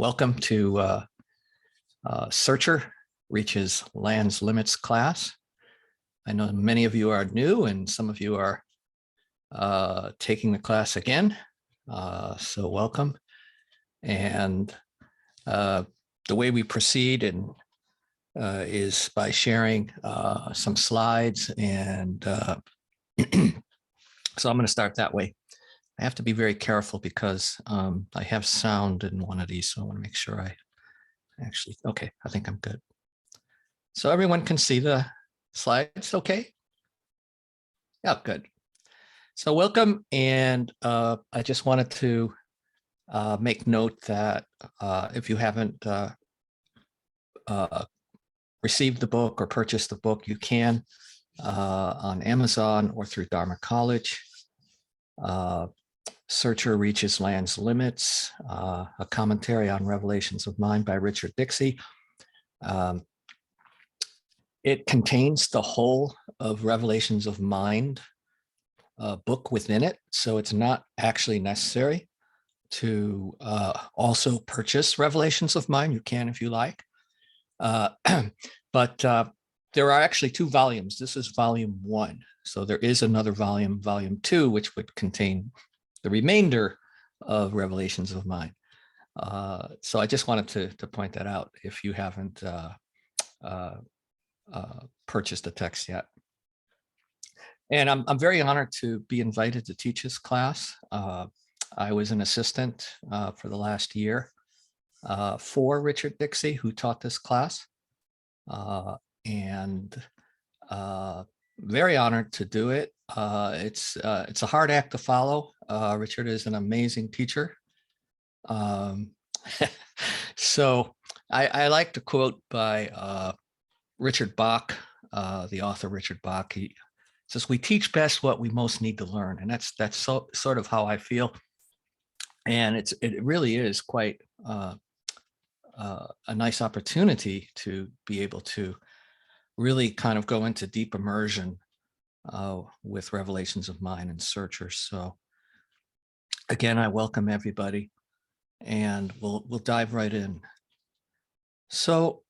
Welcome to Searcher Reaches Land's Limits class. I know many of you are new and some of you are taking the class again, so welcome. And the way we proceed is by sharing some slides, and so I'm going to start that way. I have to be very careful because I have sound in one of these, so I want to make sure I actually, okay, I think I'm good. So everyone can see the slides, okay? Yeah, good. So welcome, and I just wanted to make note that if you haven't received the book or purchased the book, you can on Amazon or through Dharma College. Searcher Reaches Land's Limits, a commentary on Revelations of Mind by Richard Dixie. It contains the whole of Revelations of Mind book within it, so it's not actually necessary to also purchase Revelations of Mind. You can if you like, but there are actually two volumes. This is volume 1, so there is another volume, volume 2, which would contain the remainder of Revelations of Mind. So I just wanted to point that out if you haven't purchased the text yet. And I'm very honored to be invited to teach this class. I was an assistant for the last year for Richard Dixie, who taught this class, and very honored to do it. It's a hard act to follow. Richard is an amazing teacher. So I like to quote by Richard Bach, the author Richard Bach. He says, "We teach best what we most need to learn," and that's sort of how I feel. And it really is quite a nice opportunity to be able to really kind of go into deep immersion with Revelations of Mind and Searchers. So again, I welcome everybody, and we'll dive right in. So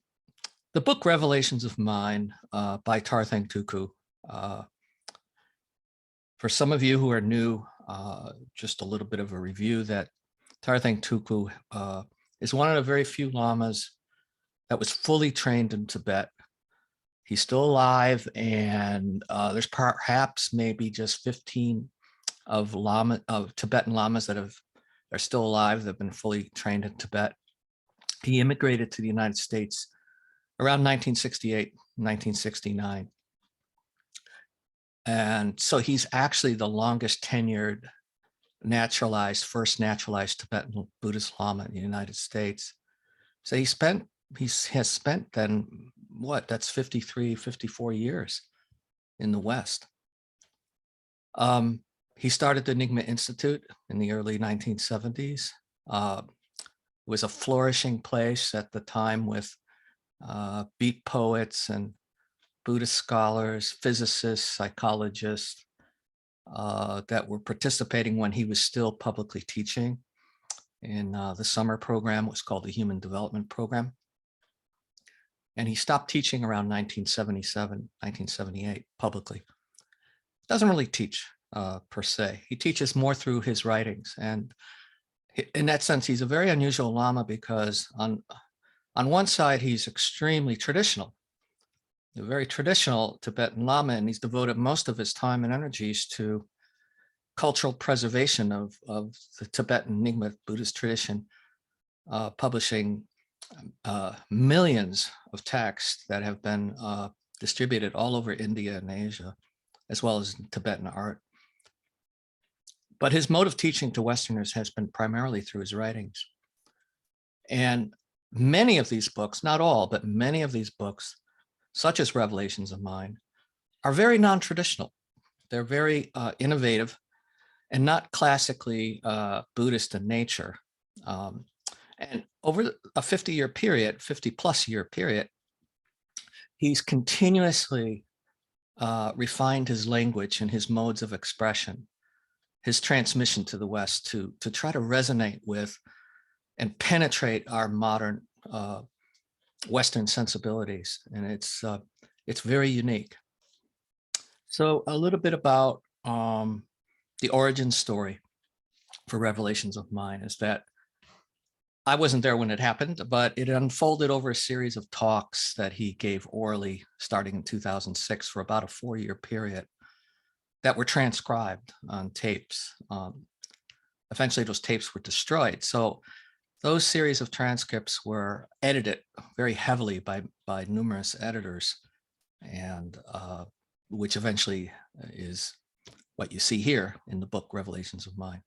the book Revelations of Mind by Tarthang Tulku. For some of you who are new, just a little bit of a review that Tarthang Tulku is one of the very few lamas that was fully trained in Tibet. He's still alive, and there's perhaps maybe just 15 of Tibetan lamas that are still alive, that have been fully trained in Tibet. He immigrated to the United States around 1968, 1969. And so he's actually the longest tenured first naturalized Tibetan Buddhist Lama in the United States. So he has spent then, that's 53, 54 years in the West. He started the Nyingma Institute in the early 1970s. It was a flourishing place at the time with beat poets and Buddhist scholars, physicists, psychologists that were participating when he was still publicly teaching in the summer program. It was called the Human Development Program. And he stopped teaching around 1977, 1978 publicly. Doesn't really teach per se. He teaches more through his writings. And in that sense, he's a very unusual Lama because on one side, he's extremely traditional, a very traditional Tibetan Lama, and he's devoted most of his time and energies to cultural preservation of the Tibetan Nyingma Buddhist tradition, publishing millions of texts that have been distributed all over India and Asia, as well as Tibetan art. But his mode of teaching to Westerners has been primarily through his writings. And many of these books, not all, but many of these books, such as Revelations of Mind, are very non-traditional. They're very innovative and not classically Buddhist in nature. And over a 50-year period, 50-plus year period, he's continuously refined his language and his modes of expression, his transmission to the West to try to resonate with and penetrate our modern Western sensibilities, and it's very unique. So a little bit about the origin story for Revelations of Mind is that I wasn't there when it happened, but it unfolded over a series of talks that he gave orally starting in 2006 for about a 4-year period that were transcribed on tapes. Eventually those tapes were destroyed. So those series of transcripts were edited very heavily by numerous editors, and which eventually is what you see here in the book Revelations of Mind.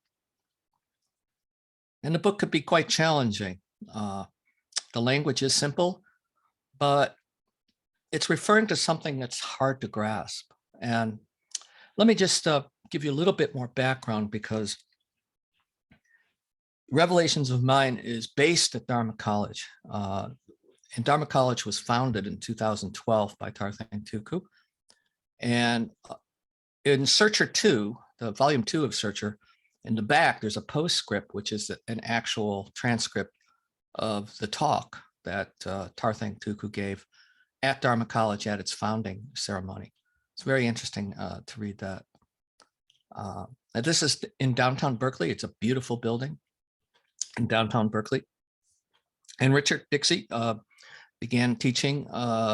And the book could be quite challenging. The language is simple, but it's referring to something that's hard to grasp. And let me just give you a little bit more background, because Revelations of Mind is based at Dharma College. And Dharma College was founded in 2012 by Tarthang Tulku. And in Searcher 2, the volume 2 of Searcher, in the back, there's a postscript, which is an actual transcript of the talk that Tarthang Tulku gave at Dharma College at its founding ceremony. It's very interesting to read that. And this is in downtown Berkeley. It's a beautiful building in downtown Berkeley. And Richard Dixie began teaching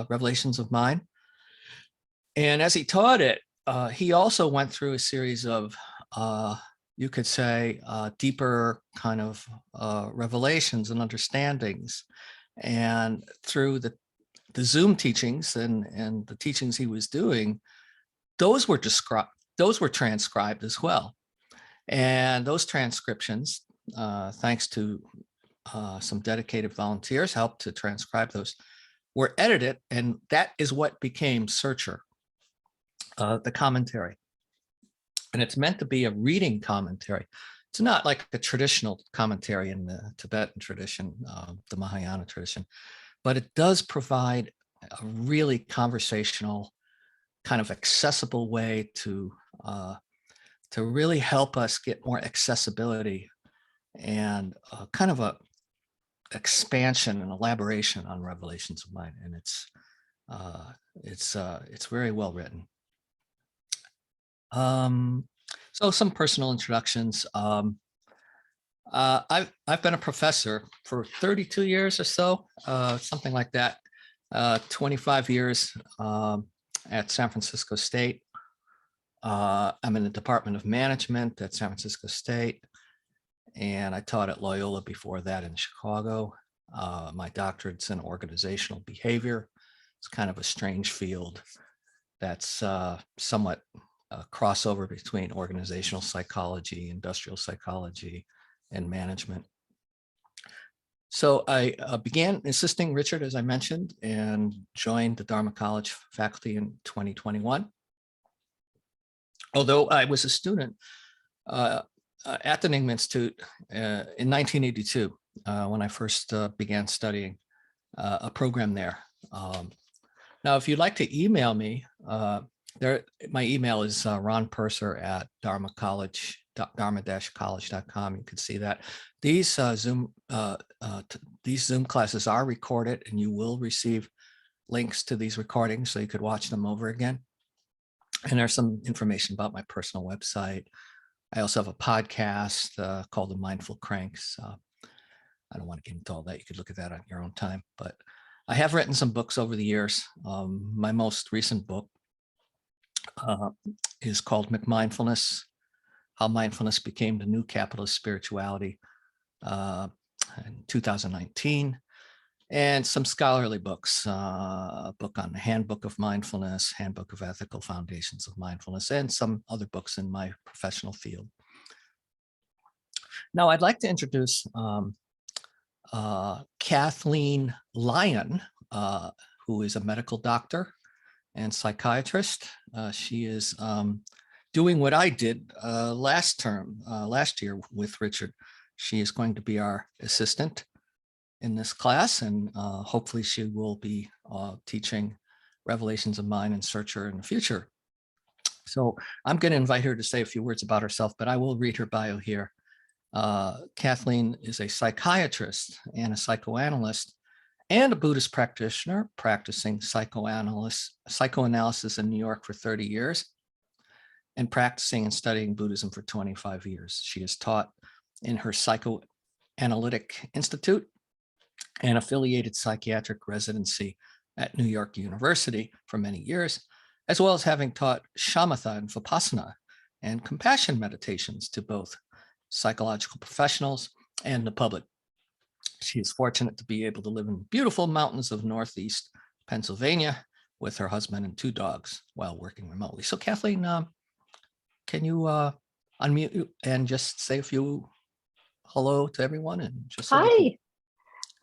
Revelations of Mind. And as he taught it, he also went through a series of you could say, deeper kind of revelations and understandings. And through the Zoom teachings and the teachings he was doing, those were transcribed as well. And those transcriptions, thanks to some dedicated volunteers, helped to transcribe those, were edited, and that is what became Searcher, the commentary. And it's meant to be a reading commentary. It's not like a traditional commentary in the Tibetan tradition, the Mahayana tradition, but it does provide a really conversational, kind of accessible way to really help us get more accessibility and kind of a expansion and elaboration on Revelations of Mind. And it's very well written. So some personal introductions. I've been a professor for 32 years or so, something like that. 25 years at San Francisco State. I'm in the Department of Management at San Francisco State, and I taught at Loyola before that in Chicago. My doctorate's in organizational behavior. It's kind of a strange field that's somewhat a crossover between organizational psychology, industrial psychology, and management. So I began assisting Richard, as I mentioned, and joined the Dharma College faculty in 2021. Although I was a student at the Nyingma Institute in 1982, when I first began studying a program there. Now, if you'd like to email me, my email is ronpurser@dharma-college.com. You can see that. These Zoom classes are recorded, and you will receive links to these recordings so you could watch them over again. And there's some information about my personal website. I also have a podcast called The Mindful Cranks. I don't want to get into all that. You could look at that on your own time. But I have written some books over the years. My most recent book is called McMindfulness: How Mindfulness Became the New Capitalist Spirituality, in 2019. And some scholarly books, a book on the Handbook of Mindfulness, Handbook of Ethical Foundations of Mindfulness, and some other books in my professional field. Now, I'd like to introduce Kathleen Lyon, who is a medical doctor and psychiatrist. She is doing what I did last year with Richard. She is going to be our assistant in this class, and hopefully she will be teaching Revelations of Mind and Searcher in the future. So I'm going to invite her to say a few words about herself, but I will read her bio here. Kathleen is a psychiatrist and a psychoanalyst and a Buddhist practitioner practicing psychoanalysis in New York for 30 years and practicing and studying Buddhism for 25 years. She has taught in her Psychoanalytic Institute and affiliated psychiatric residency at New York University for many years, as well as having taught shamatha and vipassana and compassion meditations to both psychological professionals and the public. She is fortunate to be able to live in beautiful mountains of Northeast Pennsylvania with her husband and 2 dogs while working remotely. So Kathleen, can you unmute and just say a few hello to everyone? And just so Hi,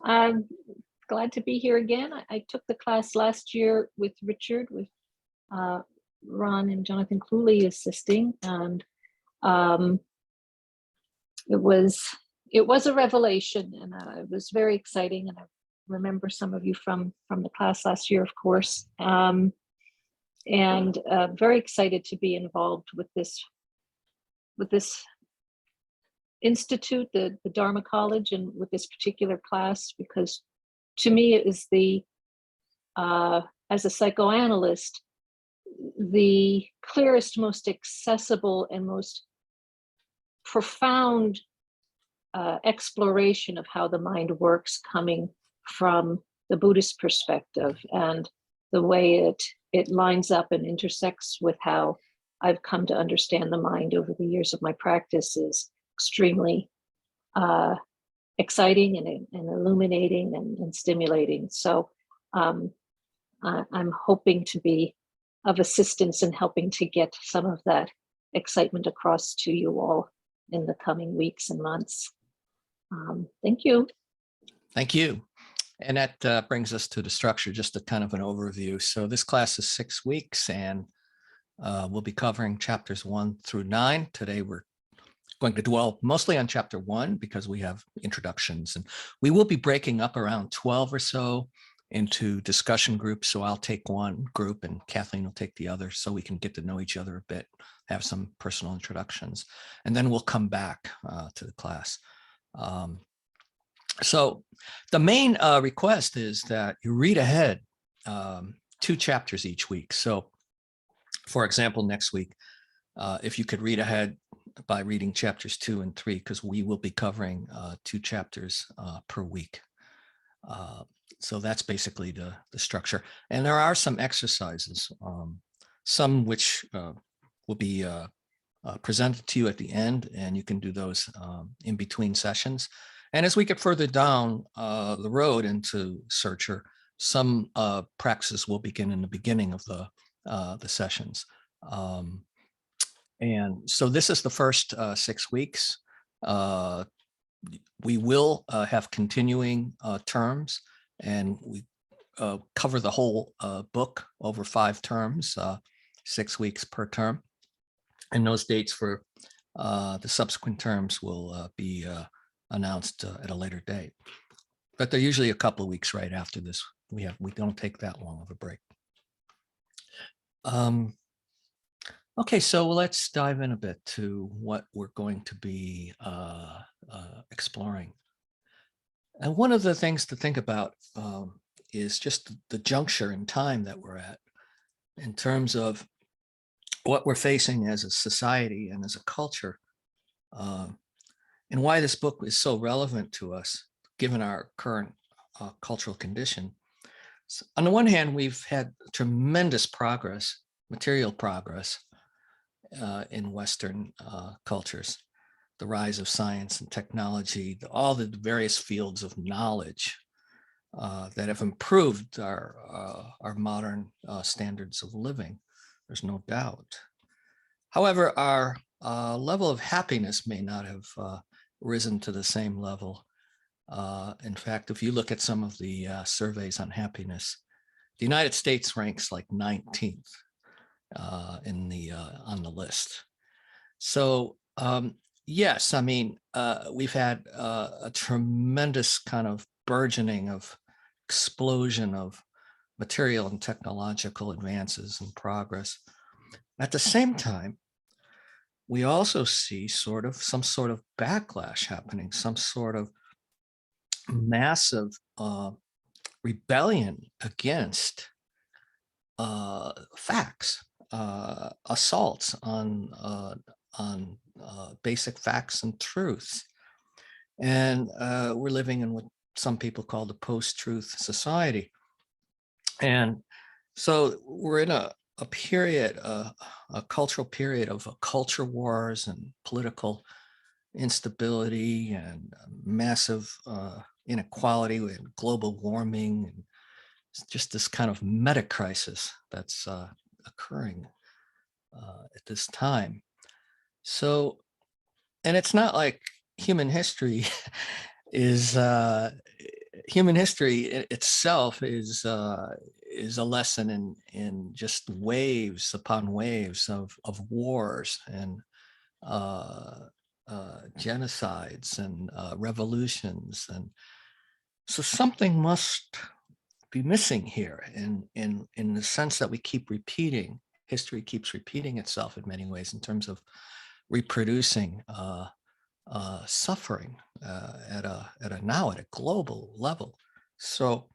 I'm glad to be here again. I took the class last year with Richard, with Ron and Jonathan Cooley assisting, and it was a revelation, and it was very exciting. And I remember some of you from the class last year, of course, and very excited to be involved with this institute, the Dharma College, and with this particular class, because to me it is as a psychoanalyst, the clearest, most accessible, and most profound exploration of how the mind works, coming from the Buddhist perspective, and the way it lines up and intersects with how I've come to understand the mind over the years of my practice is extremely exciting and illuminating and stimulating. So I'm hoping to be of assistance in helping to get some of that excitement across to you all in the coming weeks and months. Thank you. Thank you. And that brings us to the structure, just a kind of an overview. So this class is 6 weeks, and we'll be covering chapters 1 through 9. Today, we're going to dwell mostly on chapter 1 because we have introductions, and we will be breaking up around 12 or so into discussion groups. So I'll take one group and Kathleen will take the other, so we can get to know each other a bit, have some personal introductions, and then we'll come back to the class. So the main request is that you read ahead 2 chapters each week. So for example, next week, if you could read ahead by reading chapters 2 and 3, because we will be covering 2 chapters per week. So that's basically the structure. And there are some exercises, some which will be presented to you at the end, and you can do those in between sessions. And as we get further down the road into Searcher, some practices will begin in the beginning of the sessions. And so this is the first 6 weeks. We will have continuing terms, and we cover the whole book over 5 terms, 6 weeks per term. And those dates for the subsequent terms will be announced at a later date. But they're usually a couple of weeks right after this. We don't take that long of a break. Okay, so let's dive in a bit to what we're going to be exploring. And one of the things to think about is just the juncture in time that we're at in terms of what we're facing as a society and as a culture, and why this book is so relevant to us, given our current cultural condition. So on the one hand, we've had tremendous progress, material progress, in Western cultures, the rise of science and technology, all the various fields of knowledge that have improved our modern standards of living. There's no doubt. However, our level of happiness may not have risen to the same level. In fact, if you look at some of the surveys on happiness, the United States ranks like 19th. On the list. So yes, I mean, we've had a tremendous kind of burgeoning of explosion of material and technological advances and progress. At the same time, we also see some sort of backlash happening, some sort of massive rebellion against facts, assaults on basic facts and truths. And we're living in what some people call the post-truth society. And so we're in a period, a cultural period of culture wars and political instability and massive inequality and global warming, and just this kind of meta crisis that's occurring at this time. So, and it's not like human history is human history itself is a lesson in just waves upon waves of wars and genocides and revolutions. And so something must be missing here in the sense that we keep repeating, history keeps repeating itself in many ways in terms of reproducing suffering at a global level. So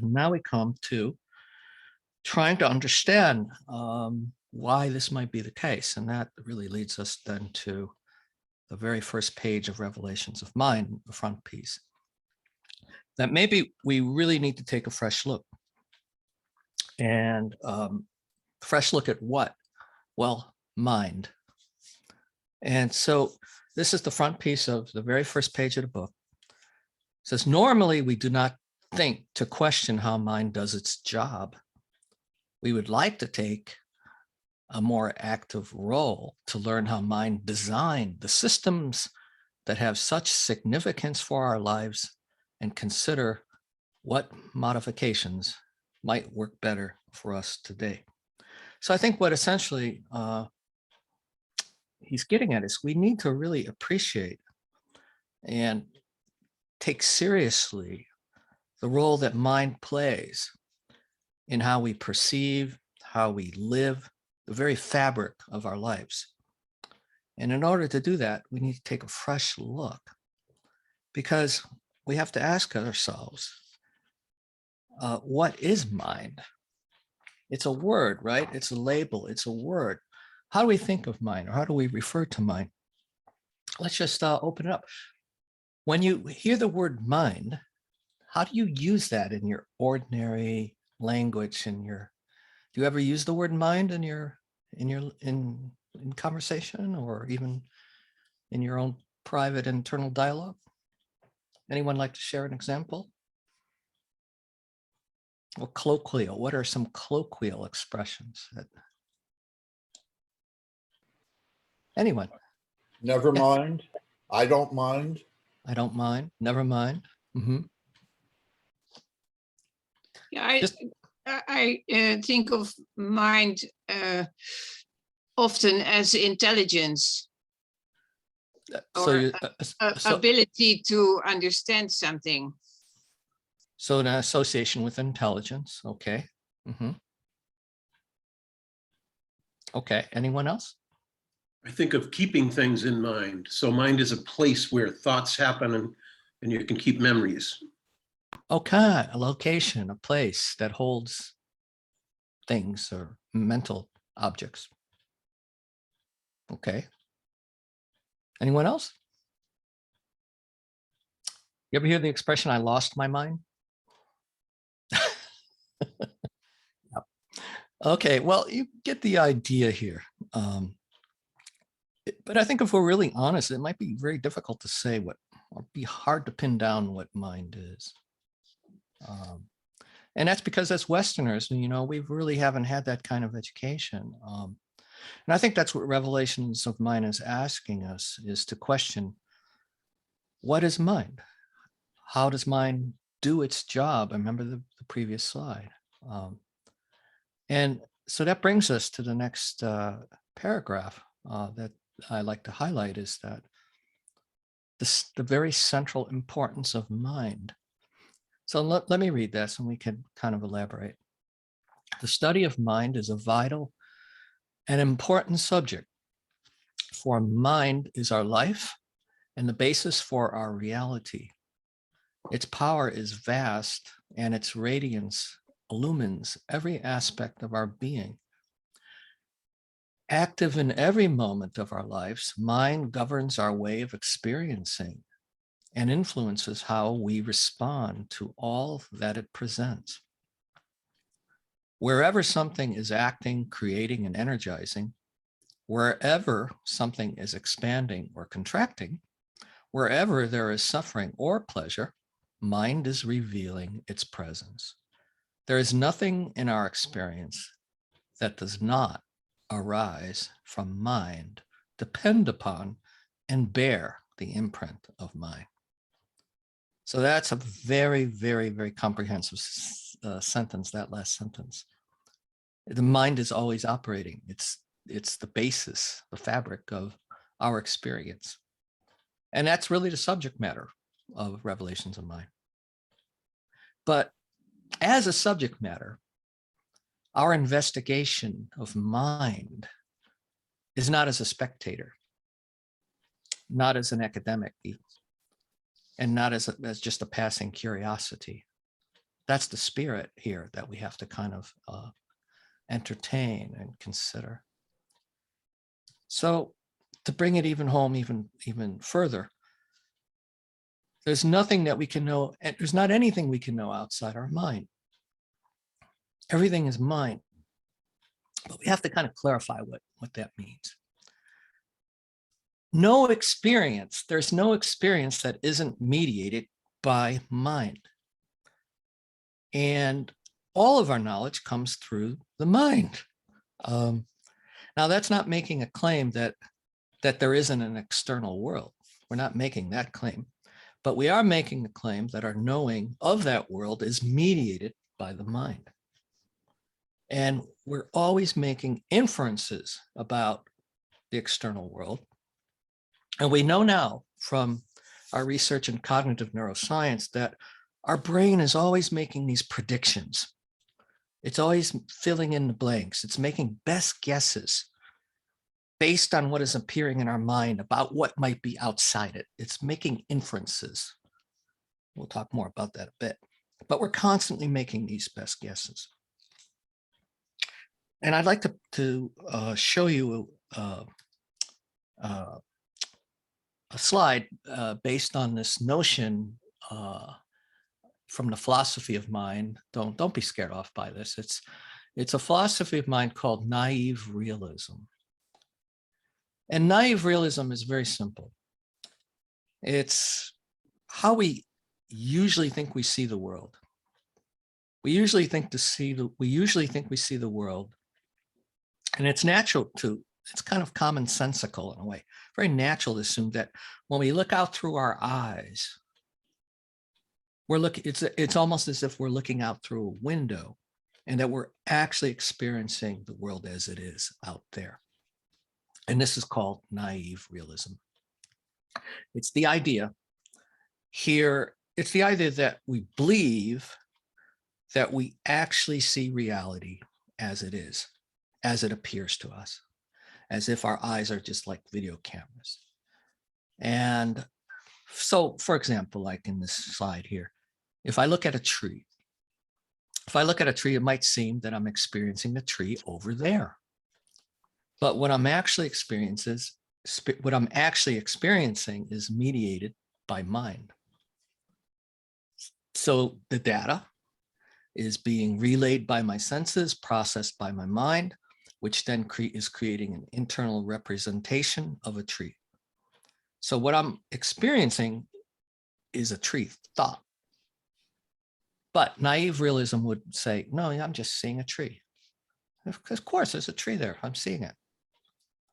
now we come to trying to understand why this might be the case. And that really leads us then to the very first page of Revelations of Mind, the front piece, that maybe we really need to take a fresh look. And fresh look at what? Well, mind. And so this is the front piece of the very first page of the book. It says, normally we do not think to question how mind does its job. We would like to take a more active role to learn how mind designed the systems that have such significance for our lives and consider what modifications might work better for us today. So I think what essentially he's getting at is we need to really appreciate and take seriously the role that mind plays in how we perceive, how we live, the very fabric of our lives. And in order to do that, we need to take a fresh look, because we have to ask ourselves, what is mind? It's a word, right? It's a label, it's a word. How do we think of mind, or how do we refer to mind? Let's just open it up. When you hear the word mind, how do you use that in your ordinary language? Do you ever use the word mind in conversation, or even in your own private internal dialogue? Anyone like to share an example? Or colloquial, what are some colloquial expressions that anyone? Never mind. I don't mind. I don't mind. Never mind. Mm-hmm. Yeah, I think of mind often as intelligence, or ability to understand something. So an association with intelligence. Okay. Mm-hmm. Okay. Anyone else? I think of keeping things in mind. So mind is a place where thoughts happen and you can keep memories. Okay, a location, a place that holds things or mental objects. Okay. Anyone else? You ever hear the expression, I lost my mind? Okay, well, you get the idea here. But I think if we're really honest, it might be very difficult to say or be hard to pin down what mind is. And that's because as Westerners, we really haven't had that kind of education. And I think that's what Revelations of Mind is asking us, is to question, what is mind? How does mind do its job? I remember the previous slide. And so that brings us to the next paragraph that I like to highlight, is that the very central importance of mind. So let me read this and we can kind of elaborate. The study of mind is a vital and important subject Therefore, mind is our life and the basis for our reality. Its power is vast and its radiance illumines every aspect of our being. Active in every moment of our lives, mind governs our way of experiencing and influences how we respond to all that it presents. Wherever something is acting, creating, and energizing, wherever something is expanding or contracting, wherever there is suffering or pleasure, mind is revealing its presence. There is nothing in our experience that does not arise from mind, depend upon, and bear the imprint of mind. So that's a very, very, very comprehensive sentence, that last sentence. The mind is always operating. It's the basis, the fabric of our experience. And that's really the subject matter of Revelations of Mind. But as a subject matter, our investigation of mind is not as a spectator, not as an academic, and not as just a passing curiosity. That's the spirit here that we have to kind of entertain and consider. So to bring it even home, even further, there's nothing that we can know, and there's not anything we can know outside our mind. Everything is mind. But we have to kind of clarify what that means. No experience, there's no experience that isn't mediated by mind. And all of our knowledge comes through the mind. Now, that's not making a claim that there isn't an external world. We're not making that claim. But we are making the claim that our knowing of that world is mediated by the mind. And we're always making inferences about the external world. And we know now from our research in cognitive neuroscience that our brain is always making these predictions. It's always filling in the blanks. It's making best guesses based on what is appearing in our mind about what might be outside it. It's making inferences. We'll talk more about that a bit. But we're constantly making these best guesses. And I'd like to show you a slide based on this notion from the philosophy of mind. Don't be scared off by this. It's a philosophy of mind called naive realism. And naive realism is very simple. It's how we usually think we see the world. We usually think we see the world, and it's natural to, it's kind of commonsensical in a way, very natural to assume that when we look out through our eyes, we're looking, it's almost as if we're looking out through a window and that we're actually experiencing the world as it is out there. And this is called naive realism. It's the idea here, it's the idea that we believe that we actually see reality as it is, as it appears to us, as if our eyes are just like video cameras. And so, for example, like in this slide here, if I look at a tree, it might seem that I'm experiencing the tree over there. But what I'm actually experiencing is mediated by mind. So the data is being relayed by my senses, processed by my mind, which then is creating an internal representation of a tree. So what I'm experiencing is a tree thought. But naive realism would say, no, I'm just seeing a tree. Of course, there's a tree there. I'm seeing it.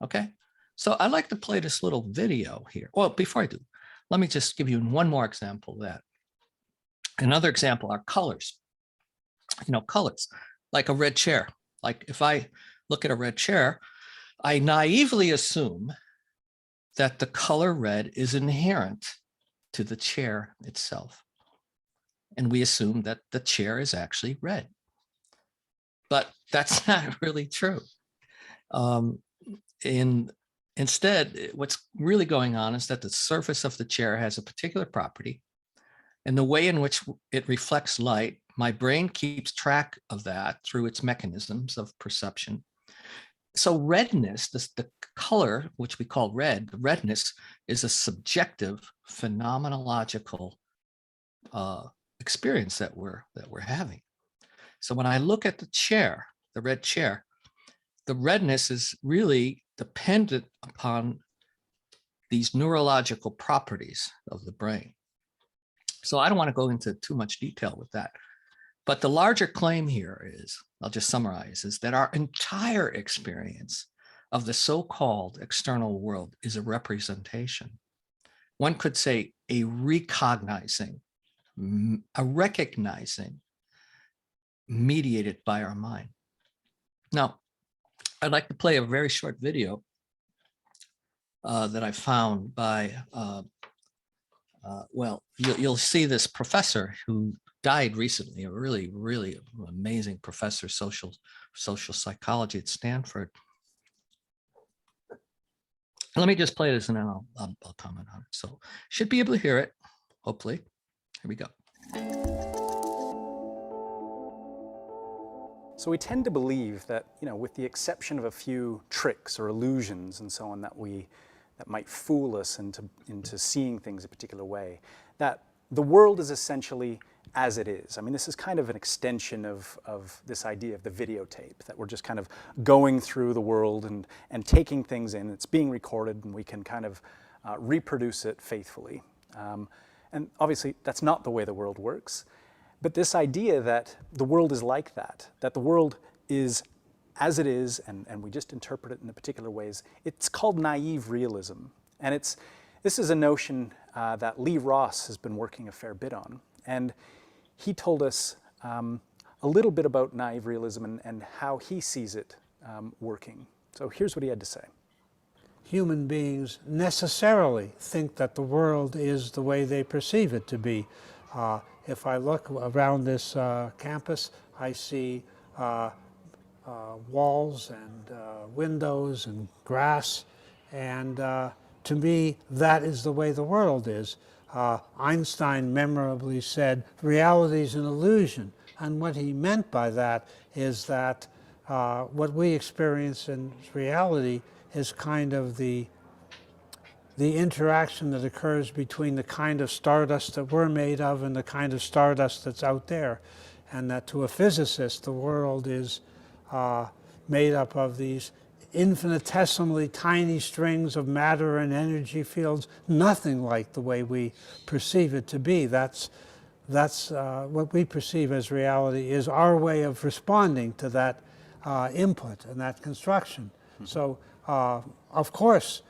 Okay. So I'd like to play this little video here. Well, before I do, let me just give you one more example of that. Another example are colors. You know, colors, like a red chair. Like if I look at a red chair, I naively assume that the color red is inherent to the chair itself. And we assume that the chair is actually red. But that's not really true. In Instead, what's really going on is that the surface of the chair has a particular property, and the way in which it reflects light, my brain keeps track of that through its mechanisms of perception. So redness, the color, which we call red, the redness is a subjective phenomenological experience that we're having. So when I look at the chair, the red chair, the redness is really dependent upon these neurological properties of the brain. So I don't want to go into too much detail with that. But the larger claim here is, I'll just summarize, is that our entire experience of the so-called external world is a representation. One could say a recognizing, mediated by our mind. Now, I'd like to play a very short video that I found by, well, you'll see this professor who died recently, a really, really amazing professor, social psychology at Stanford. Let me just play this and then I'll comment on it. So should be able to hear it, hopefully. Here we go. So we tend to believe that, with the exception of a few tricks or illusions and so on that might fool us into seeing things a particular way, that the world is essentially as it is. I mean, this is kind of an extension of this idea of the videotape, that we're just kind of going through the world and taking things in. It's being recorded and we can kind of reproduce it faithfully. And obviously, that's not the way the world works. But this idea that the world is like that the world is as it is and we just interpret it in particular ways, it's called naive realism. And this is a notion that Lee Ross has been working a fair bit on. And he told us a little bit about naive realism and how he sees it working. So here's what he had to say. Human beings necessarily think that the world is the way they perceive it to be. If I look around this campus, I see walls and windows and grass, and to me, that is the way the world is. Einstein memorably said, reality is an illusion. And what he meant by that is that what we experience in reality is kind of the interaction that occurs between the kind of stardust that we're made of and the kind of stardust that's out there. And that to a physicist, the world is made up of these infinitesimally tiny strings of matter and energy fields, nothing like the way we perceive it to be. That's what we perceive as reality is our way of responding to that input and that construction. Mm-hmm. So, of course,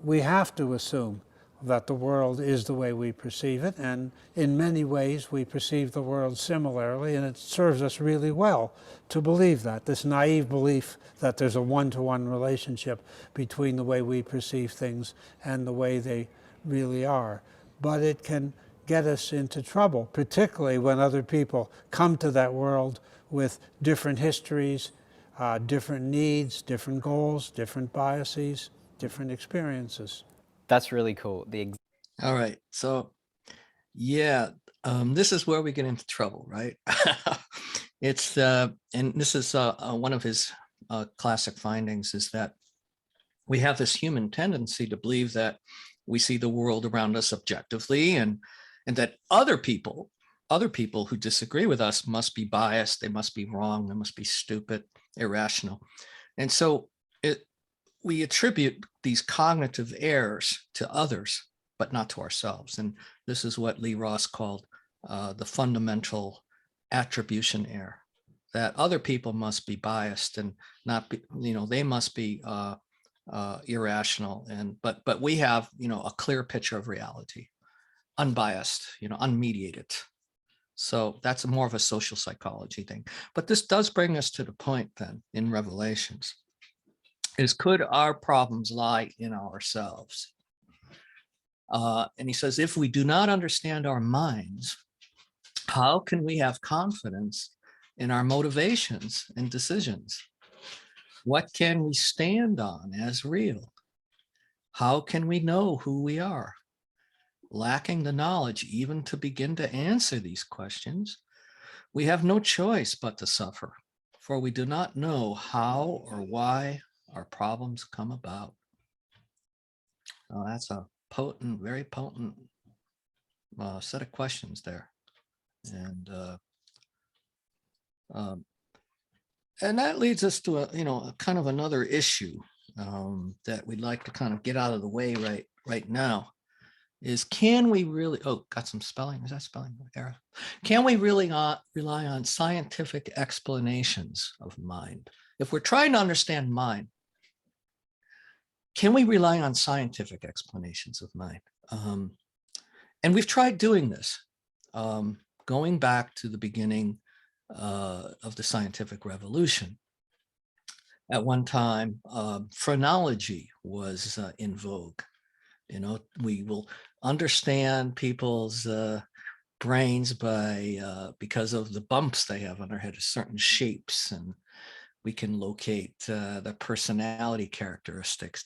we have to assume that the world is the way we perceive it, and in many ways we perceive the world similarly, and it serves us really well to believe that, this naive belief that there's a one-to-one relationship between the way we perceive things and the way they really are. But it can get us into trouble, particularly when other people come to that world with different histories, different needs, different goals, different biases, different experiences. That's really cool. All right. So, yeah, this is where we get into trouble, right? It's and this is one of his classic findings is that we have this human tendency to believe that we see the world around us objectively, and that other people who disagree with us must be biased, they must be wrong, they must be stupid, irrational, and so we attribute these cognitive errors to others, but not to ourselves. And this is what Lee Ross called the fundamental attribution error, that other people must be biased and not be, they must be irrational. But we have, a clear picture of reality, unbiased, unmediated. So that's more of a social psychology thing. But this does bring us to the point then in Revelations. Is could our problems lie in ourselves? And he says, if we do not understand our minds, how can we have confidence in our motivations and decisions? What can we stand on as real? How can we know who we are? Lacking the knowledge even to begin to answer these questions, we have no choice but to suffer, for we do not know how or why our problems come about. Well, that's a potent, very potent set of questions there. And that leads us to a kind of another issue that we'd like to kind of get out of the way right now. Is can we really, oh, got some spelling, is that spelling error? Can we really rely on scientific explanations of mind? If we're trying to understand mind, can we rely on scientific explanations of mind? And we've tried doing this, going back to the beginning of the scientific revolution. At one time, phrenology was in vogue. We will understand people's brains because of the bumps they have on their head, certain shapes, and we can locate the personality characteristics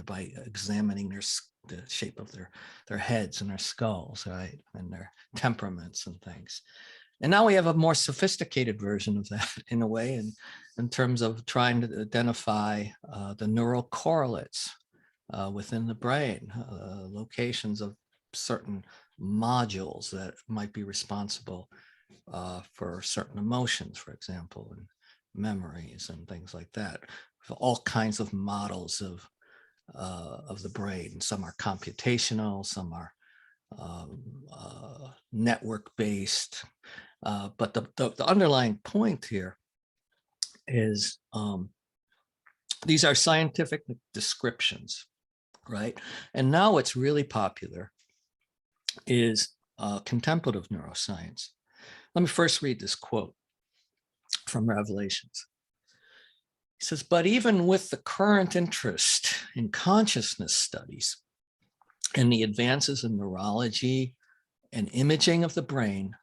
by examining the shape of their heads and their skulls, right, and their temperaments and things. And now we have a more sophisticated version of that in a way, in terms of trying to identify the neural correlates within the brain, locations of certain modules that might be responsible for certain emotions, for example, and memories and things like that. All kinds of models of the brain. Some are computational, some are network-based. But the underlying point here is these are scientific descriptions, right? And now what's really popular is contemplative neuroscience. Let me first read this quote from Revelations. He says, but even with the current interest in consciousness studies and the advances in neurology and imaging of the brain,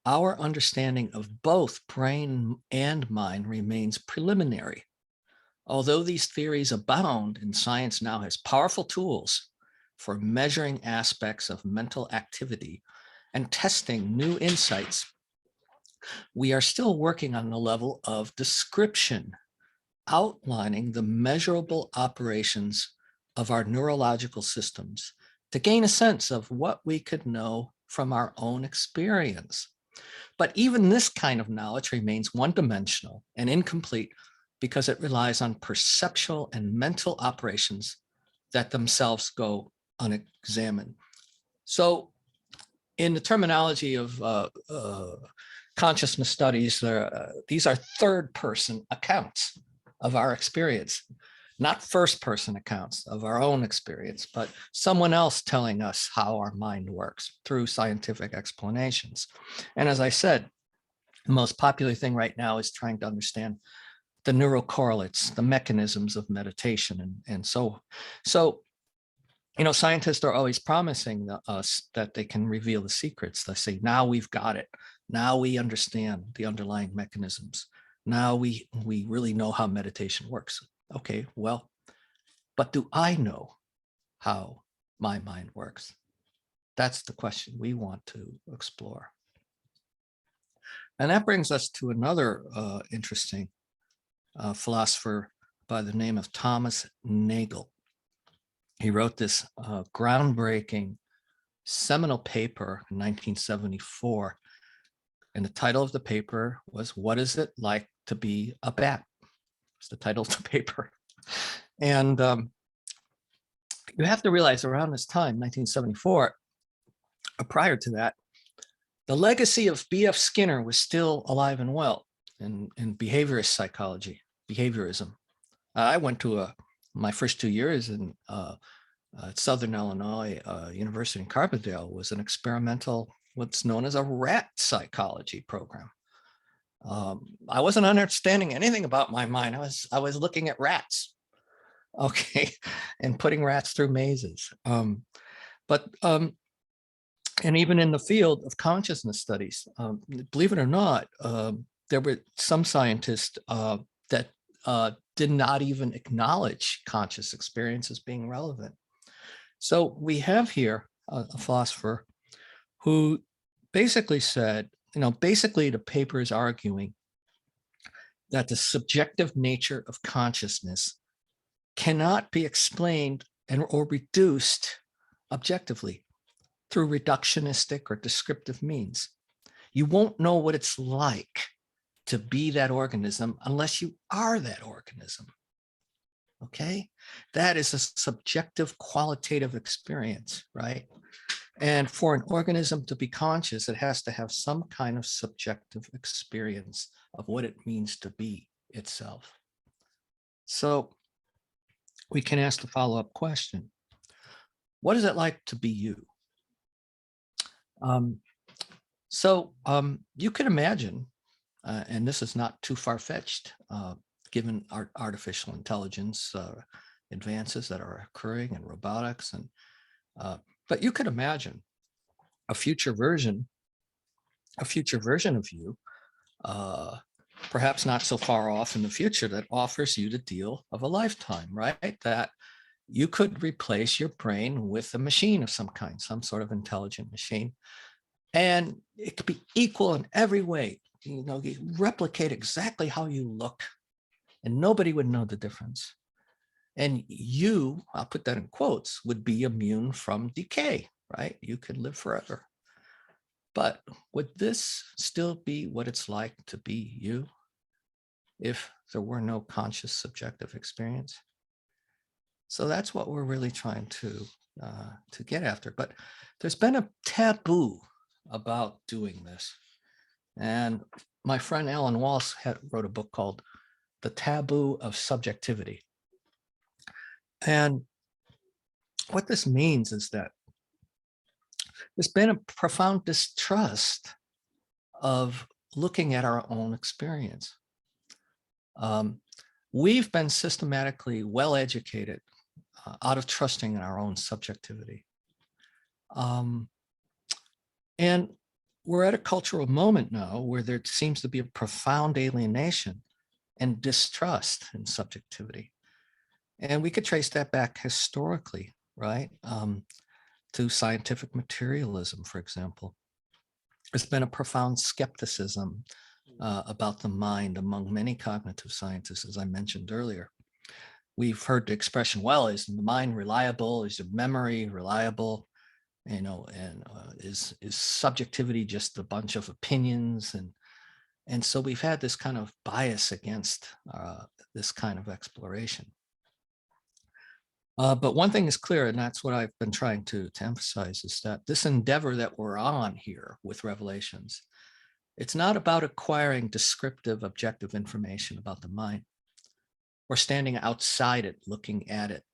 our understanding of both brain and mind remains preliminary. Although these theories abound, and science now has powerful tools for measuring aspects of mental activity and testing new insights, we are still working on the level of description, outlining the measurable operations of our neurological systems to gain a sense of what we could know from our own experience. But even this kind of knowledge remains one-dimensional and incomplete because it relies on perceptual and mental operations that themselves go unexamined. So in the terminology of consciousness studies, these are third-person accounts of our experience, not first-person accounts of our own experience, but someone else telling us how our mind works through scientific explanations. And as I said, the most popular thing right now is trying to understand the neural correlates, the mechanisms of meditation. And so, scientists are always promising us that they can reveal the secrets. They say, now we've got it. Now we understand the underlying mechanisms. Now we really know how meditation works. Okay, well, but do I know how my mind works? That's the question we want to explore. And that brings us to another interesting philosopher by the name of Thomas Nagel. He wrote this groundbreaking seminal paper in 1974. And the title of the paper was, What is it like to be a bat? It's the title of the paper. And you have to realize around this time, 1974, prior to that, the legacy of B.F. Skinner was still alive and well in behaviorist psychology, behaviorism. I went to my first 2 years in Southern Illinois University in Carbondale was an experimental, what's known as a rat psychology program. I wasn't understanding anything about my mind. I was looking at rats, okay, and putting rats through mazes. And even in the field of consciousness studies, believe it or not, there were some scientists that did not even acknowledge conscious experience as being relevant. So we have here a philosopher who basically said, basically the paper is arguing that the subjective nature of consciousness cannot be explained or reduced objectively through reductionistic or descriptive means. You won't know what it's like to be that organism unless you are that organism. Okay? That is a subjective qualitative experience, right? And for an organism to be conscious, it has to have some kind of subjective experience of what it means to be itself. So we can ask the follow-up question. What is it like to be you? You can imagine, and this is not too far-fetched, given our artificial intelligence advances that are occurring in robotics, but you could imagine a future version of you, perhaps not so far off in the future, that offers you the deal of a lifetime, right? That you could replace your brain with a machine of some kind, some sort of intelligent machine. And it could be equal in every way. You replicate exactly how you look, and nobody would know the difference. And you, I'll put that in quotes, would be immune from decay, right? You could live forever. But would this still be what it's like to be you if there were no conscious subjective experience? So that's what we're really trying to get after. But there's been a taboo about doing this. And my friend Alan Walsh wrote a book called The Taboo of Subjectivity. And what this means is that there's been a profound distrust of looking at our own experience. We've been systematically well-educated out of trusting in our own subjectivity. And we're at a cultural moment now where there seems to be a profound alienation and distrust in subjectivity. And we could trace that back historically, right? To scientific materialism, for example. There's been a profound skepticism about the mind among many cognitive scientists, as I mentioned earlier. We've heard the expression, well, is the mind reliable? Is your memory reliable? And is subjectivity just a bunch of opinions? And so we've had this kind of bias against this kind of exploration. But one thing is clear, and that's what I've been trying to emphasize, is that this endeavor that we're on here with Revelations, it's not about acquiring descriptive, objective information about the mind. We're standing outside it, looking at it,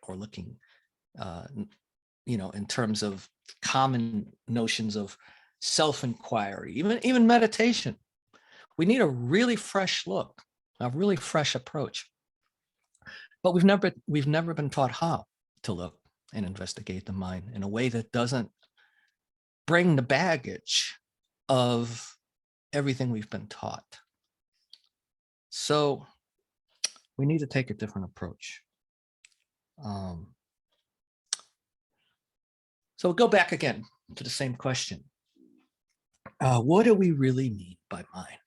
or looking, in terms of common notions of self-inquiry, even meditation. We need a really fresh look, a really fresh approach. But we've never been taught how to look and investigate the mind in a way that doesn't bring the baggage of everything we've been taught. So we need to take a different approach. So we'll go back again to the same question. What do we really mean by mind?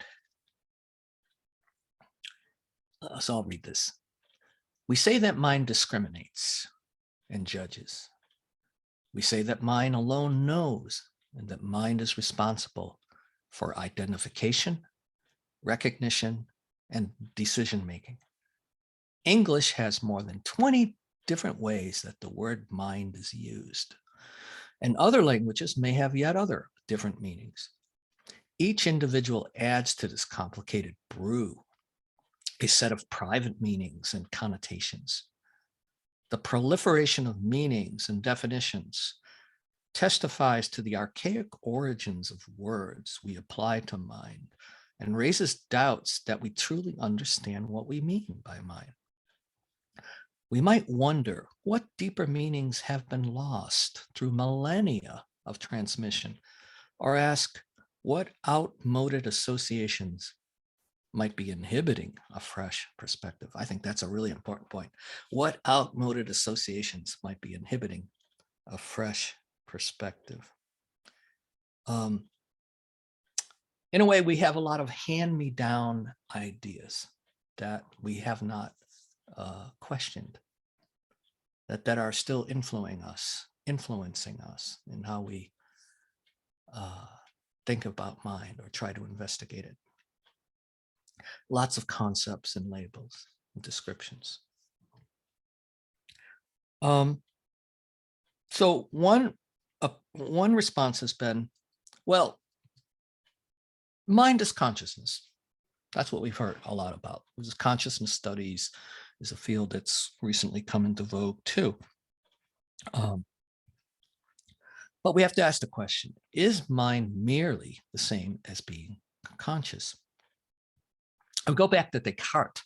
So I'll read this. We say that mind discriminates and judges. We say that mind alone knows, and that mind is responsible for identification, recognition, and decision-making. English has more than 20 different ways that the word mind is used, and other languages may have yet other different meanings. Each individual adds to this complicated brew a set of private meanings and connotations. The proliferation of meanings and definitions testifies to the archaic origins of words we apply to mind and raises doubts that we truly understand what we mean by mind. We might wonder what deeper meanings have been lost through millennia of transmission, or ask what outmoded associations might be inhibiting a fresh perspective. I think that's a really important point. What outmoded associations might be inhibiting a fresh perspective? In a way, we have a lot of hand-me-down ideas that we have not questioned, that are still influencing us in how we think about mind or try to investigate it. Lots of concepts and labels and descriptions. So one response has been, well, mind is consciousness. That's what we've heard a lot about. Consciousness studies is a field that's recently come into vogue too. But we have to ask the question, is mind merely the same as being conscious? I'll go back to Descartes'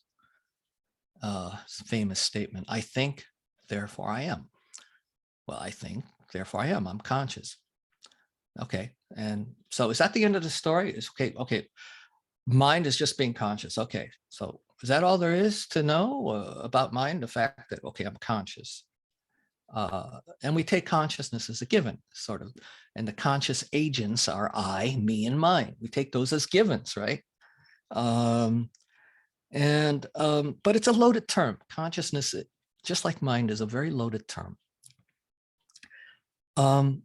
famous statement, I think, therefore I am. Well, I think, therefore I am, I'm conscious. Okay, and so is that the end of the story? Is okay, mind is just being conscious. Okay, so is that all there is to know about mind? The fact that, okay, I'm conscious. And we take consciousness as a given, sort of, and the conscious agents are I, me, and mine. We take those as givens, right? But it's a loaded term. Consciousness, just like mind, is a very loaded term. And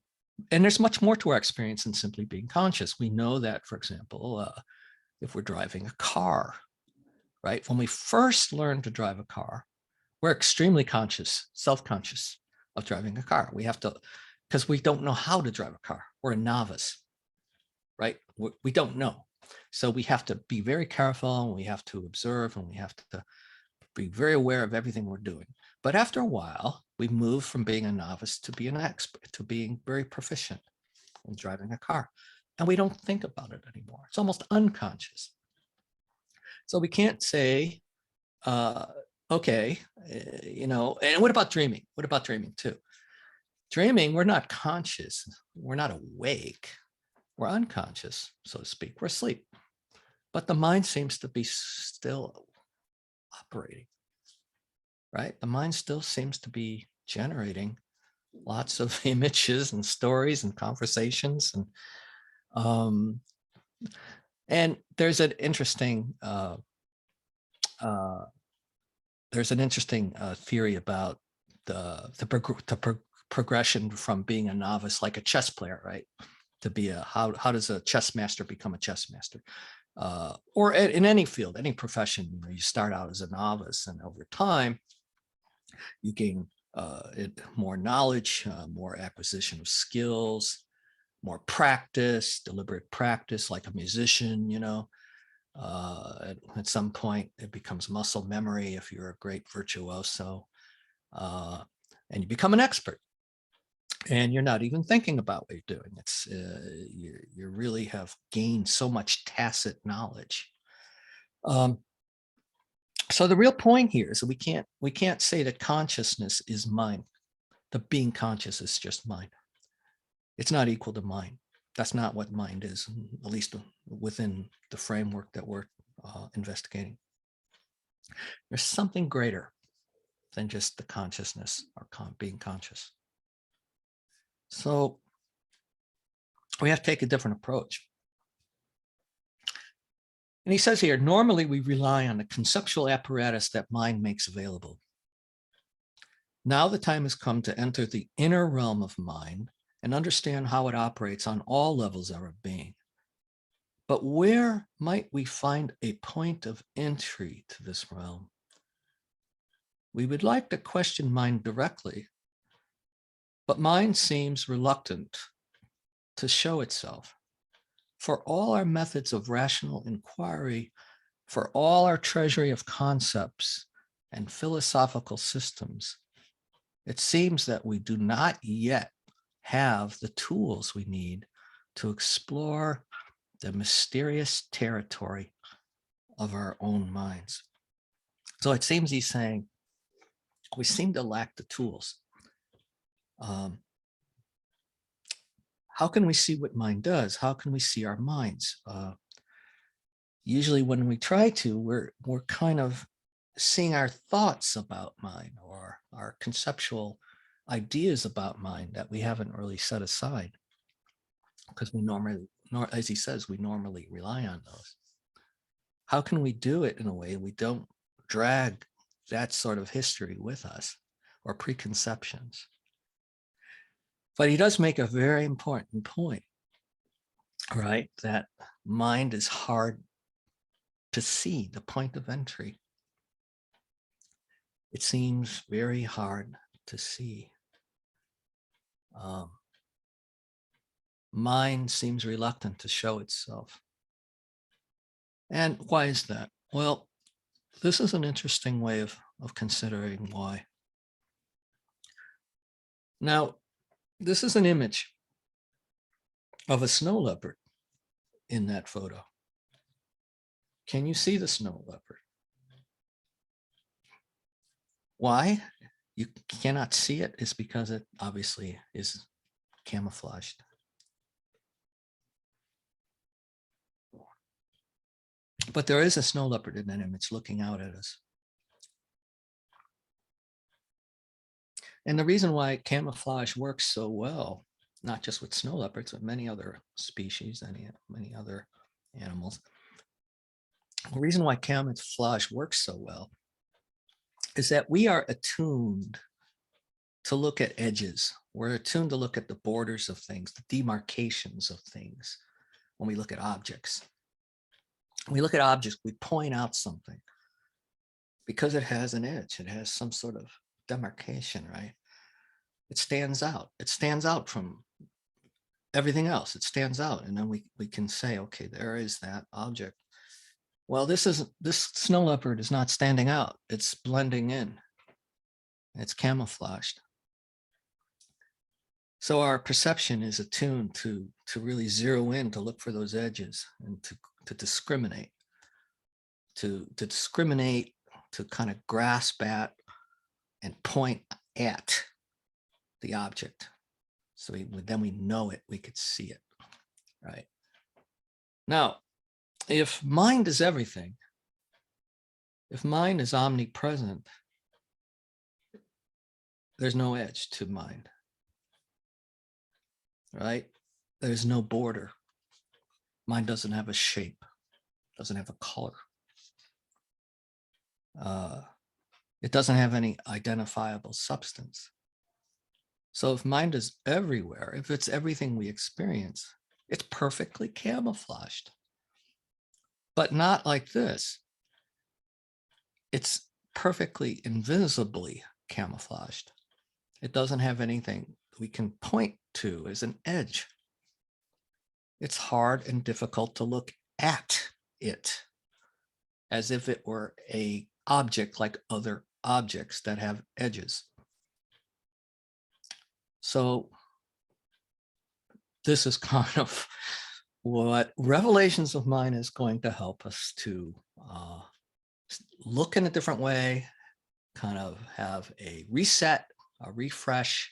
there's much more to our experience than simply being conscious. We know that, for example, if we're driving a car, right? When we first learn to drive a car, we're extremely conscious, self-conscious of driving a car. We have to, because we don't know how to drive a car. We're a novice, right? We don't know. So we have to be very careful, and we have to observe, and we have to be very aware of everything we're doing. But after a while, we move from being a novice to being an expert, to being very proficient in driving a car. And we don't think about it anymore. It's almost unconscious. So we can't say, okay, and what about dreaming? What about dreaming too? Dreaming, we're not conscious. We're not awake. We're unconscious, so to speak. We're asleep. But the mind seems to be still operating, right? The mind still seems to be generating lots of images and stories and conversations. And there's an interesting theory about the progression from being a novice, like a chess player, right? To be how does a chess master become a chess master? Or in any field, any profession, where you start out as a novice, and over time you gain more knowledge, more acquisition of skills, more practice, deliberate practice, like a musician, at some point it becomes muscle memory if you're a great virtuoso, and you become an expert. And you're not even thinking about what you're doing. It's you really have gained so much tacit knowledge. So the real point here is that we can't say that consciousness is mind. The being conscious is just mind. It's not equal to mind. That's not what mind is, at least within the framework that we're investigating. There's something greater than just the consciousness or being conscious. So we have to take a different approach. And he says here, normally we rely on the conceptual apparatus that mind makes available. Now the time has come to enter the inner realm of mind and understand how it operates on all levels of our being. But where might we find a point of entry to this realm? We would like to question mind directly, but mind seems reluctant to show itself. For all our methods of rational inquiry, for all our treasury of concepts and philosophical systems, it seems that we do not yet have the tools we need to explore the mysterious territory of our own minds. So it seems he's saying we seem to lack the tools. How can we see what mind does? How can we see our minds? usually when we try to, we're kind of seeing our thoughts about mind or our conceptual ideas about mind that we haven't really set aside, because we normally, as he says, we normally rely on those. How can we do it in a way we don't drag that sort of history with us or preconceptions? But he does make a very important point, right? That mind is hard to see, the point of entry. It seems very hard to see. Mind seems reluctant to show itself. And why is that? Well, this is an interesting way of considering why. Now, this is an image of a snow leopard in that photo. Can you see the snow leopard? Why you cannot see it is because it obviously is camouflaged. But there is a snow leopard in that image looking out at us. And the reason why camouflage works so well, not just with snow leopards, but many other species, many other animals, the reason why camouflage works so well is that we are attuned to look at edges. We're attuned to look at the borders of things, the demarcations of things when we look at objects. When we look at objects, we point out something because it has an edge. It has some sort of demarcation, right? It stands out. It stands out from everything else. It stands out. And then we can say, okay, there is that object. Well, this snow leopard is not standing out. It's blending in. It's camouflaged. So our perception is attuned to really zero in, to look for those edges and to discriminate, to discriminate, to kind of grasp at and point at the object. So then we know it, we could see it, right? Now, if mind is everything, if mind is omnipresent, there's no edge to mind, right? There's no border. Mind doesn't have a shape, doesn't have a color. It doesn't have any identifiable substance. So if mind is everywhere, if it's everything we experience, it's perfectly camouflaged. But not like this. It's perfectly invisibly camouflaged. It doesn't have anything we can point to as an edge. It's hard and difficult to look at it as if it were an object like other objects that have edges. So this is kind of what Revelations of Mind is going to help us to look in a different way, kind of have a reset, a refresh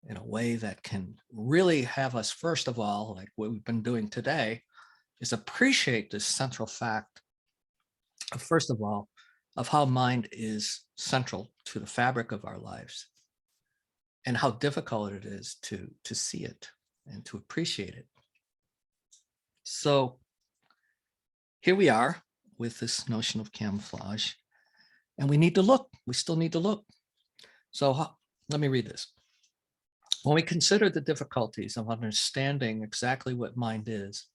in a way that can really have us, first of all, like what we've been doing today, is appreciate this central fact of, first of all, of how mind is central to the fabric of our lives and how difficult it is to see it and to appreciate it. So here we are with this notion of camouflage, and we need to look. We still need to look. So let me read this. When we consider the difficulties of understanding exactly what mind is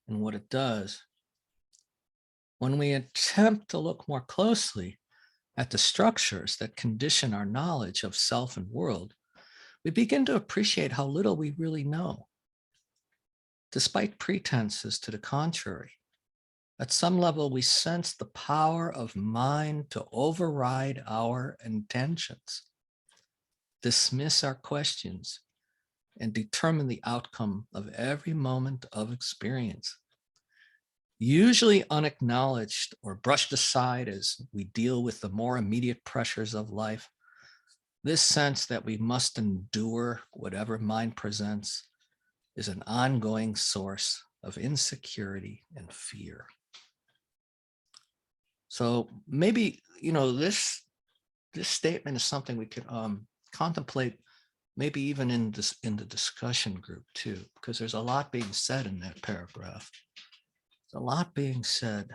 and what it does, when we attempt to look more closely at the structures that condition our knowledge of self and world, we begin to appreciate how little we really know. Despite pretenses to the contrary, at some level, we sense the power of mind to override our intentions, dismiss our questions, and determine the outcome of every moment of experience. Usually unacknowledged or brushed aside as we deal with the more immediate pressures of life, this sense that we must endure whatever mind presents is an ongoing source of insecurity and fear. So maybe, this statement is something we could contemplate, maybe even in the discussion group too, because there's a lot being said in that paragraph. There's a lot being said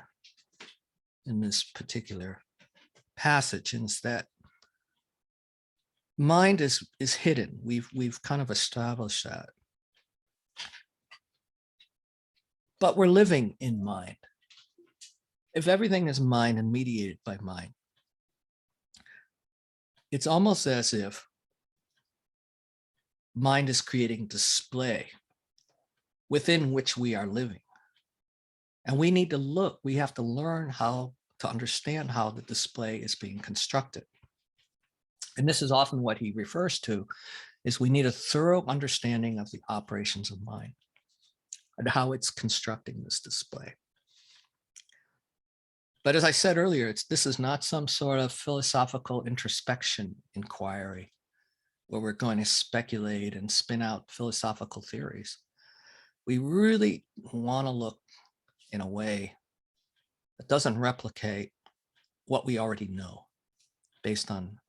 in this particular passage, and it's that mind is hidden. We've kind of established that. But we're living in mind. If everything is mind and mediated by mind, it's almost as if mind is creating display within which we are living. And we need to look, we have to learn how to understand how the display is being constructed. And this is often what he refers to, is we need a thorough understanding of the operations of mind and how it's constructing this display. But as I said earlier, this is not some sort of philosophical introspection inquiry where we're going to speculate and spin out philosophical theories. We really want to look in a way that doesn't replicate what we already know based on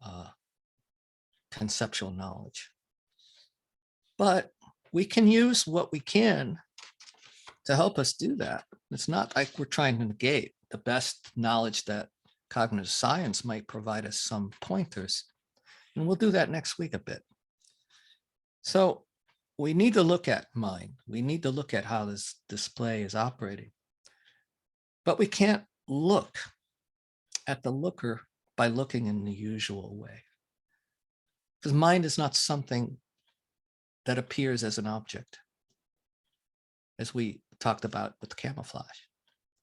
conceptual knowledge. But we can use what we can to help us do that. It's not like we're trying to negate the best knowledge that cognitive science might provide us some pointers. And we'll do that next week a bit. So we need to look at mind. We need to look at how this display is operating. But we can't look at the looker by looking in the usual way. Because mind is not something that appears as an object, as we talked about with camouflage.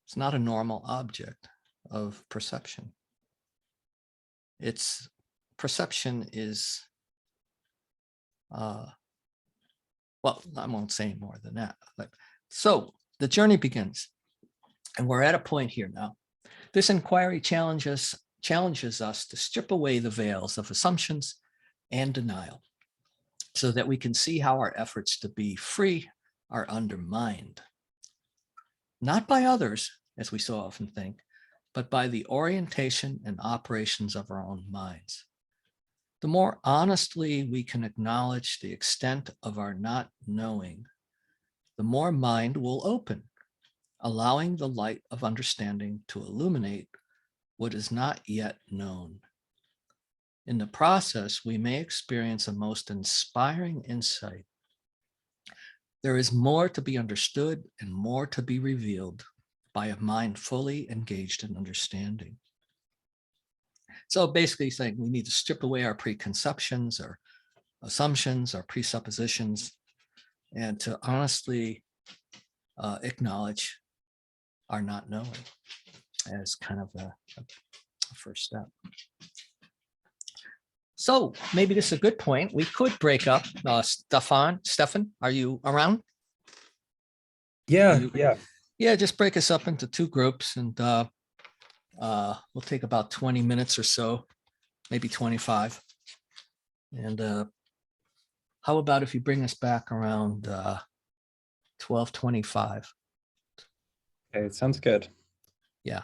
It's not a normal object of perception. Its perception is, well, I won't say any more than that. So the journey begins, and we're at a point here now. This inquiry challenges us to strip away the veils of assumptions and denial so that we can see how our efforts to be free are undermined. Not by others, as we so often think, but by the orientation and operations of our own minds. The more honestly we can acknowledge the extent of our not knowing, the more mind will open, allowing the light of understanding to illuminate what is not yet known. In the process, we may experience a most inspiring insight. There is more to be understood and more to be revealed by a mind fully engaged in understanding. So basically saying we need to strip away our preconceptions, our assumptions, our presuppositions, and to honestly acknowledge our not knowing as kind of a first step. So maybe this is a good point. We could break up. Stefan, are you around? Yeah. Yeah, just break us up into two groups, and we'll take about 20 minutes or so, maybe 25. And how about if you bring us back around 12:25? Okay, sounds good. Yeah.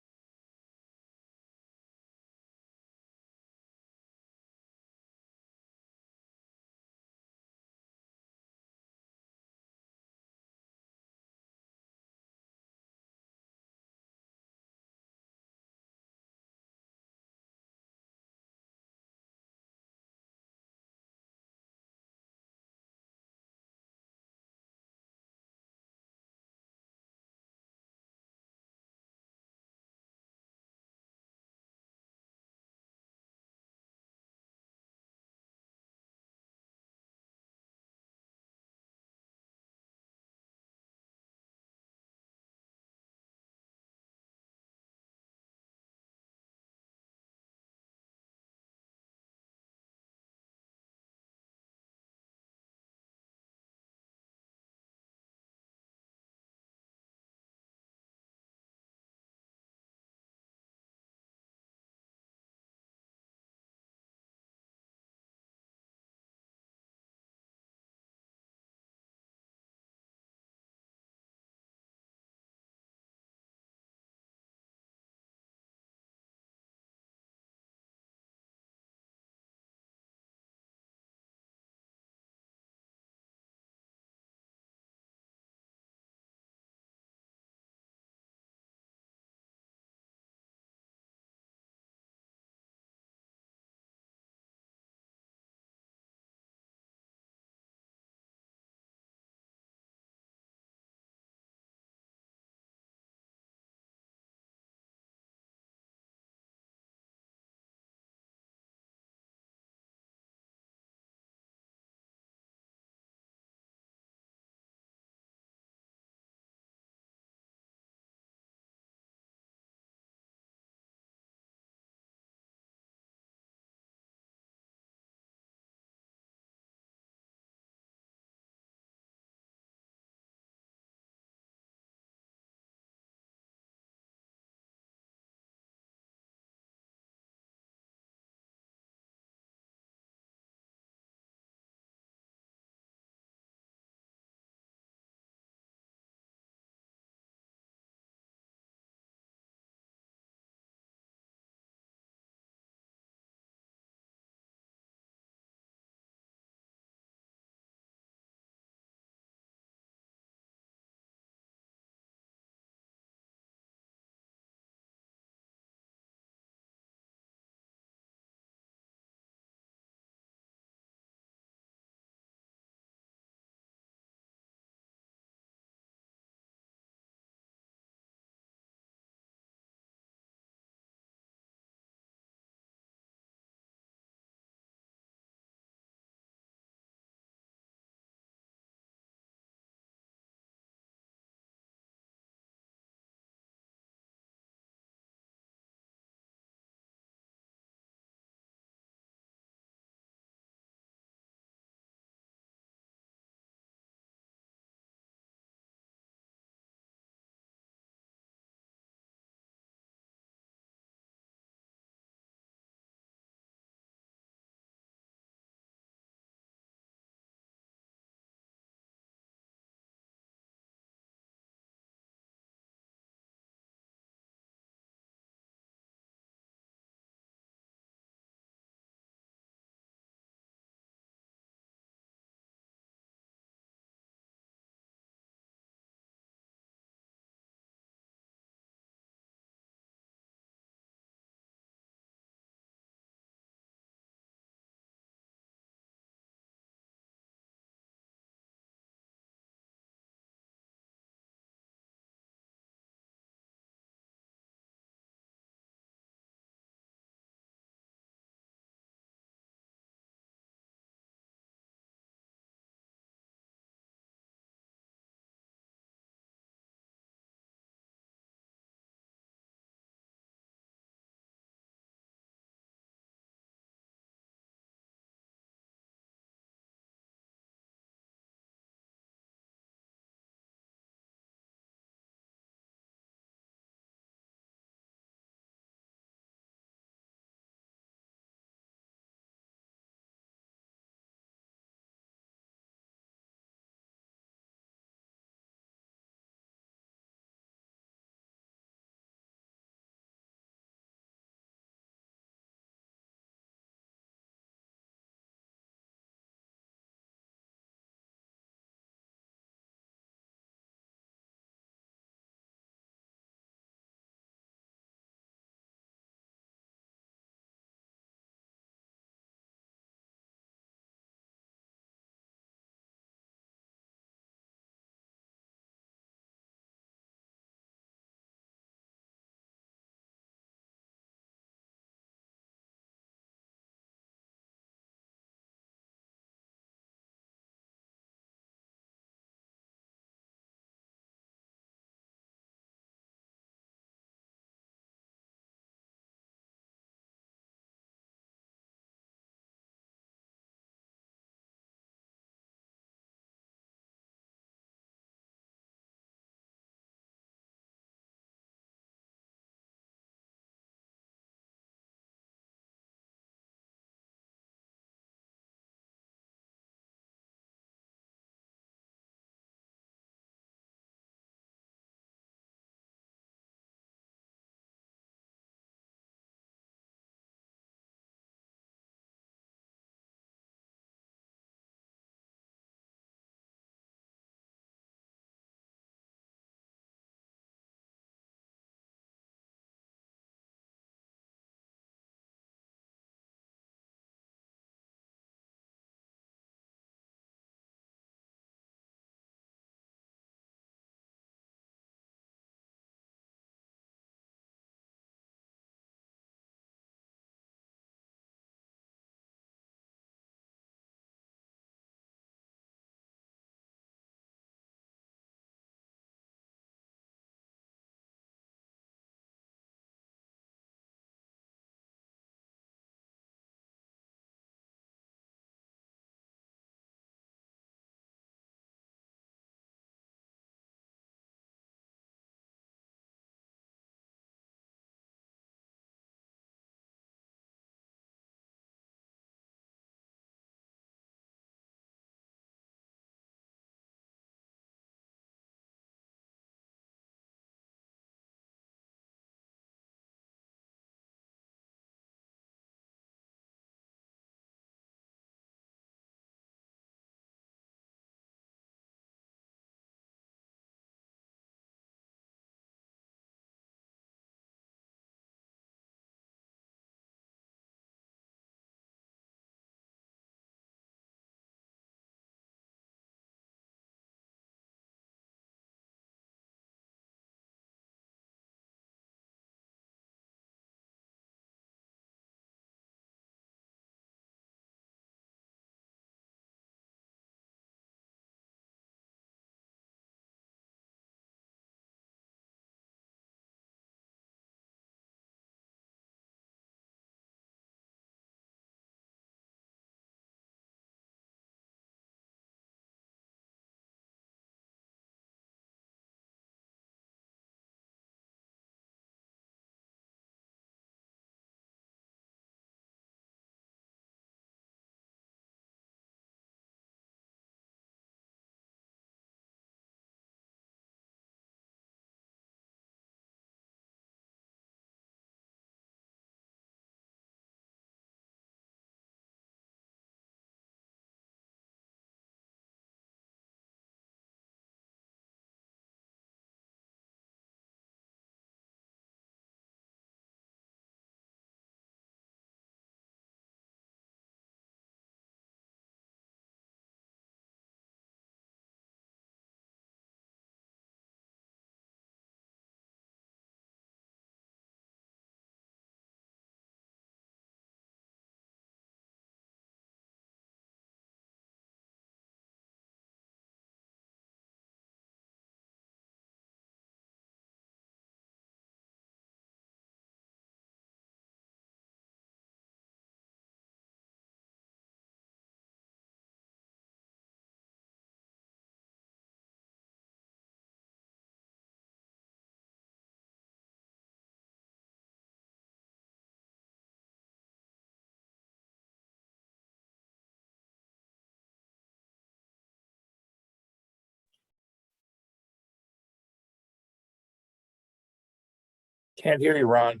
Can't hear you, Ron.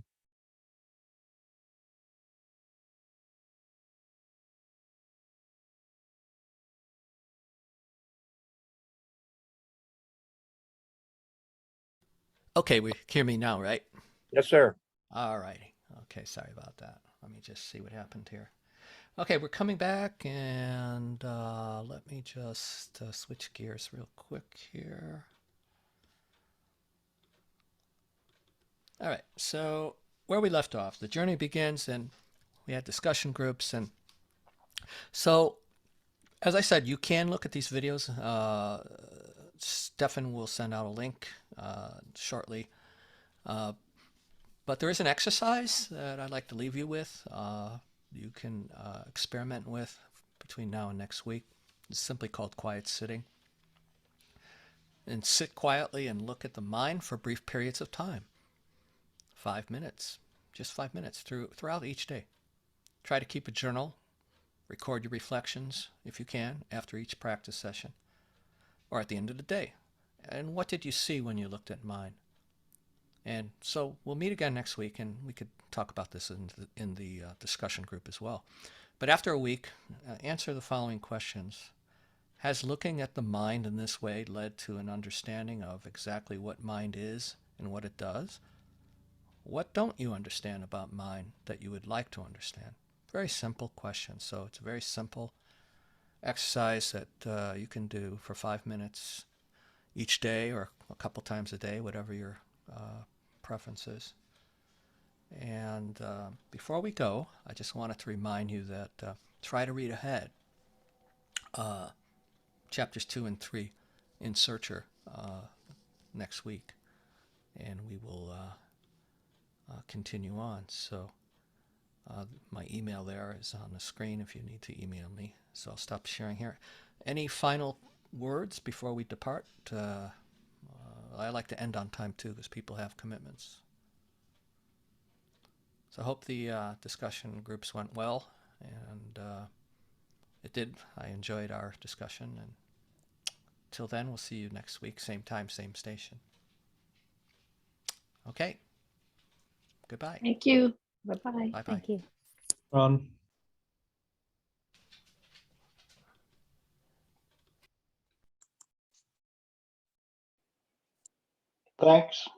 Okay, we hear me now, right? Yes, sir. All righty. Okay, sorry about that. Let me just see what happened here. Okay, we're coming back, and let me just switch gears real quick here. All right, so where we left off, the journey begins, and we had discussion groups. And so, as I said, you can look at these videos. Stefan will send out a link shortly. But there is an exercise that I'd like to leave you with. You can experiment with between now and next week. It's simply called quiet sitting. And sit quietly and look at the mind for brief periods of time. 5 minutes, just 5 minutes throughout each day. Try to keep a journal. Record your reflections, if you can, after each practice session or at the end of the day. And what did you see when you looked at mind? And so we'll meet again next week, and we could talk about this in the discussion group as well. But after a week, answer the following questions. Has looking at the mind in this way led to an understanding of exactly what mind is and what it does? What don't you understand about mind that you would like to understand? Very simple question. So it's a very simple exercise that you can do for 5 minutes each day or a couple times a day, whatever your preferences. And before we go, I just wanted to remind you that try to read ahead. Chapters 2 and 3 in Searcher next week, and we will continue on. So my email there is on the screen if you need to email me. So I'll stop sharing here. Any final words before we depart? I like to end on time too, because people have commitments. So I hope the discussion groups went well, and it did. I enjoyed our discussion, and till then, we'll see you next week, same time, same station. Okay. Goodbye. Thank you. Bye-bye. Bye-bye. Thank you. Ron. Thanks.